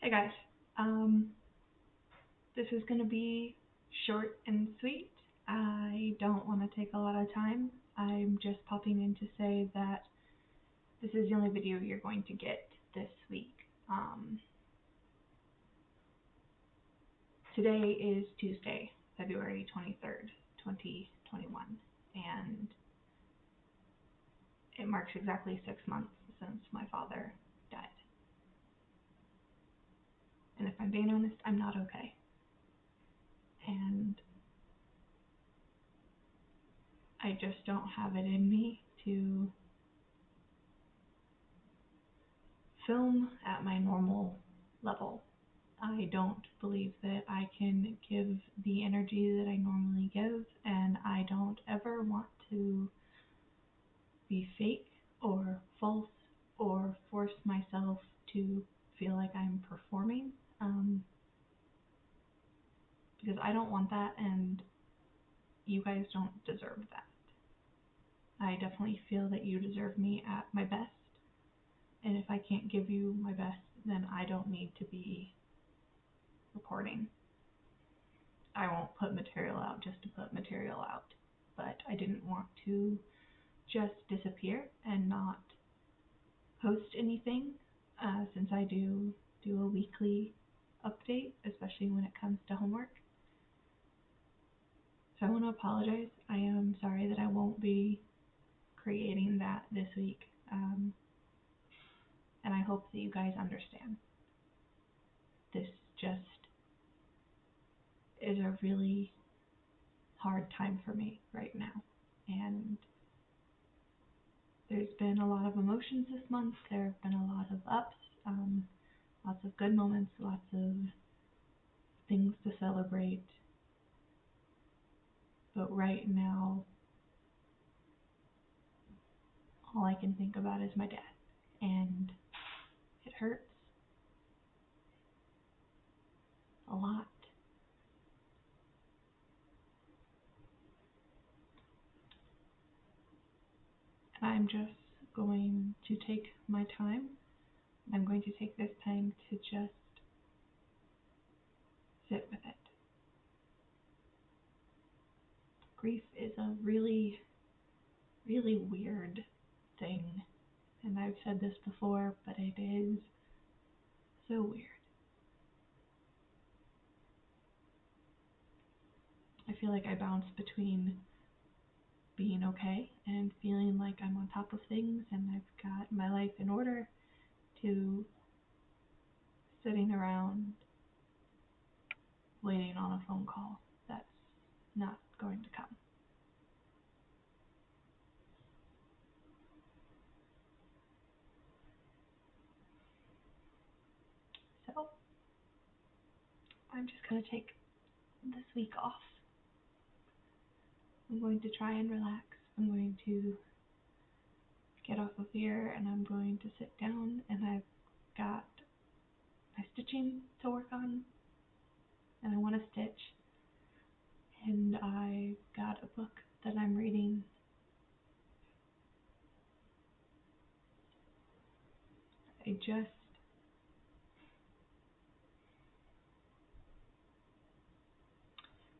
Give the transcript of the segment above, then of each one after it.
Hey guys, um, this is gonna be short and sweet. I don't want to take a lot of time. I'm just popping in to say that this is the only video you're going to get this week. Today is Tuesday, February 23rd, 2021, and it marks exactly 6 months since my father died. And if I'm being honest, I'm not okay. And I just don't have it in me to film at my normal level. I don't believe that I can give the energy that I normally give, and I don't ever want to be fake or false or force myself to feel like I'm performing, because I don't want that, and you guys don't deserve that. I definitely feel that you deserve me at my best, and if I can't give you my best, then I don't need to be recording. I won't put material out just to put material out, but I didn't want to just disappear and not post anything, since I do a weekly update, especially when it comes to homework. So I want to apologize. I am sorry that I won't be creating that this week, and I hope that you guys understand. This just is a really hard time for me right now, and there's been a lot of emotions this month. There have been a lot of ups, lots of good moments, lots of things to celebrate. But right now, all I can think about is my dad, and it hurts a lot. And I'm just going to take my time. I'm going to take this time to just sit with it. Grief is a really, really weird thing, and I've said this before, but it is so weird. I feel like I bounce between being okay and feeling like I'm on top of things and I've got my life in order, to sitting around waiting on a phone call that's not going to come. So I'm just going to take this week off. I'm going to try and relax. I'm going to get off of here and I'm going to sit down, and I've got my stitching to work on, and I want to stitch, and I've got a book that I'm reading.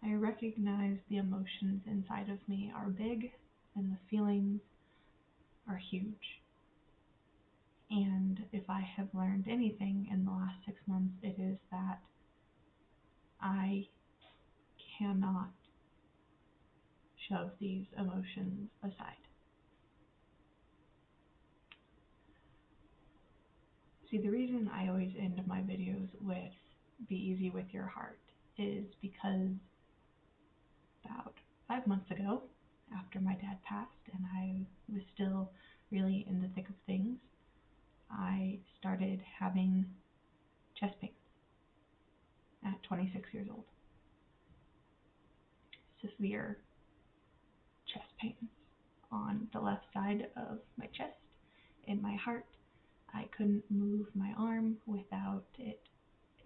I recognize the emotions inside of me are big and the feelings are huge. And if I have learned anything in the last 6 months, it is that I cannot shove these emotions aside. See, the reason I always end my videos with "Be easy with your heart" is because about 5 months ago, after my dad passed and I was still really in the thick of things, I started having chest pains at 26 years old. Severe chest pains on the left side of my chest, in my heart. I couldn't move my arm without it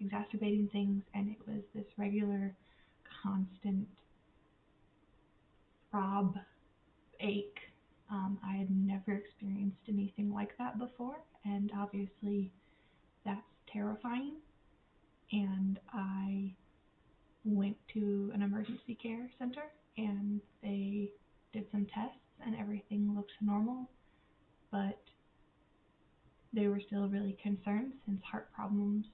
exacerbating things, and it was this regular, constant throb, ache. I had never experienced anything like that before, and obviously that's terrifying. and I went to an emergency care center, and they did some tests, and everything looked normal, but they were still really concerned since heart problems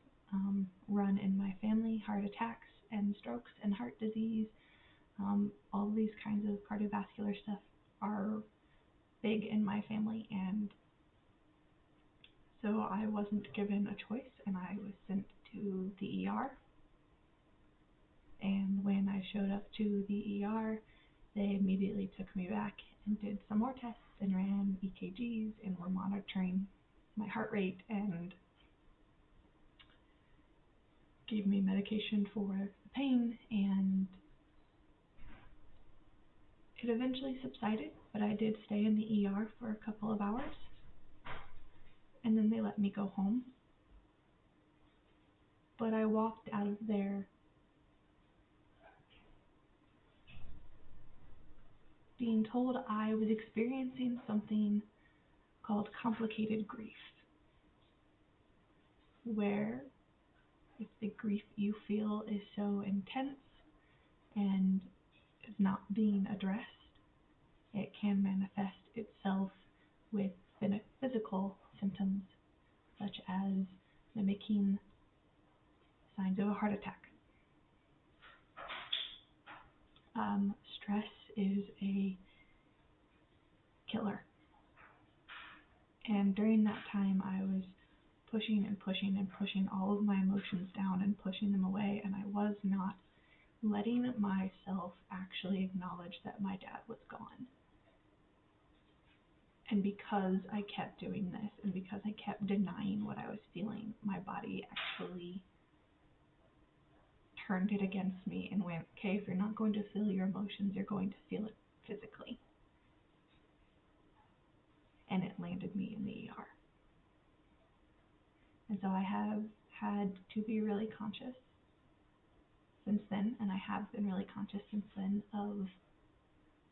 run in my family, heart attacks and strokes and heart disease. All these kinds of cardiovascular stuff are big in my family, and so I wasn't given a choice, and I was sent to the ER. And when I showed up to the ER, they immediately took me back and did some more tests and ran EKGs and were monitoring my heart rate and gave me medication for the pain, and it eventually subsided, but I did stay in the ER for a couple of hours, and then they let me go home. But I walked out of there being told I was experiencing something called complicated grief, where if the grief you feel is so intense and is not being addressed, it can manifest itself with physical symptoms such as mimicking signs of a heart attack. Stress is a killer. And during that time, I was pushing and pushing and pushing all of my emotions down and pushing them away, and I was not letting myself actually acknowledge that my dad was gone. And because I kept doing this, and because I kept denying what I was feeling, my body actually turned it against me and went, okay, if you're not going to feel your emotions, you're going to feel it physically. And it landed me in the ER. And so I have had to be really conscious since then, and I have been really conscious since then of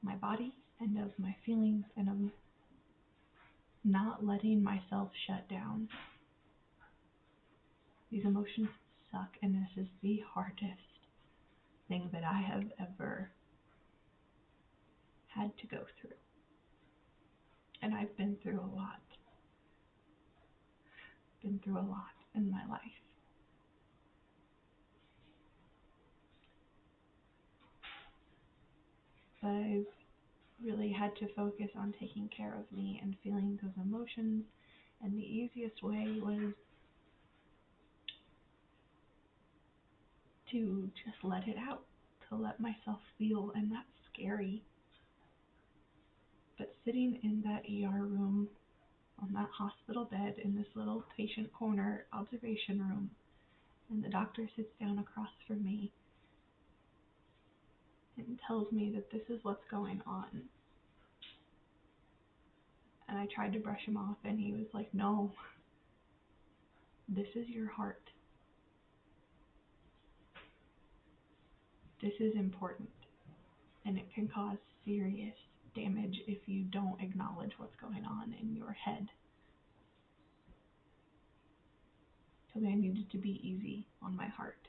my body and of my feelings and of not letting myself shut down. These emotions suck, and this is the hardest thing that I have ever had to go through. And I've been through a lot. Been through a lot in my life. But I've really had to focus on taking care of me and feeling those emotions, and the easiest way was to just let it out, to let myself feel, and that's scary. But sitting in that ER room, on that hospital bed, in this little patient corner observation room, and the doctor sits down across from me and tells me that this is what's going on. And I tried to brush him off, and he was like, no, this is your heart. This is important, and it can cause serious damage if you don't acknowledge what's going on in your head. So I needed to be easy on my heart,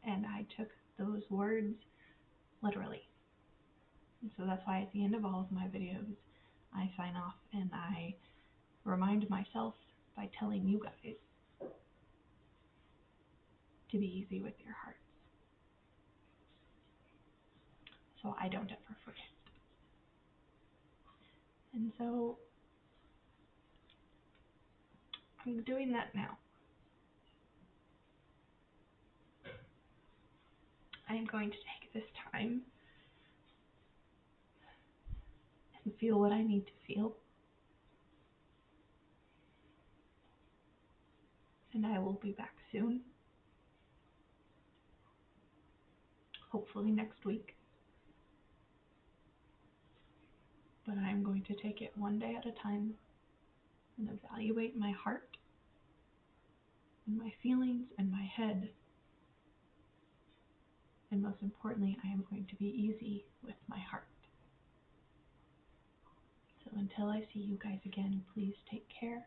and I took those words literally. And so that's why at the end of all of my videos, I sign off and I remind myself by telling you guys to be easy with your hearts, so I don't ever forget. And so I'm doing that now. I am going to take this time and feel what I need to feel. And I will be back soon. Hopefully next week. But I'm going to take it one day at a time and evaluate my heart and my feelings and my head. And most importantly, I am going to be easy with my heart. So until I see you guys again, please take care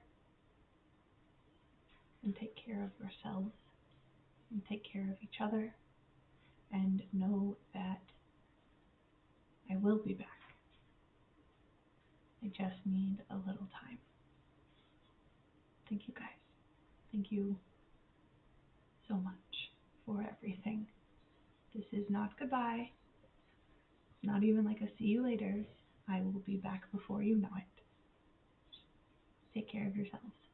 and take care of yourselves. and take care of each other, and know that I will be back. I just need a little time. Thank you guys. Thank you so much for everything. This is not goodbye. It's not even like a see you later. I will be back before you know it. Take care of yourselves.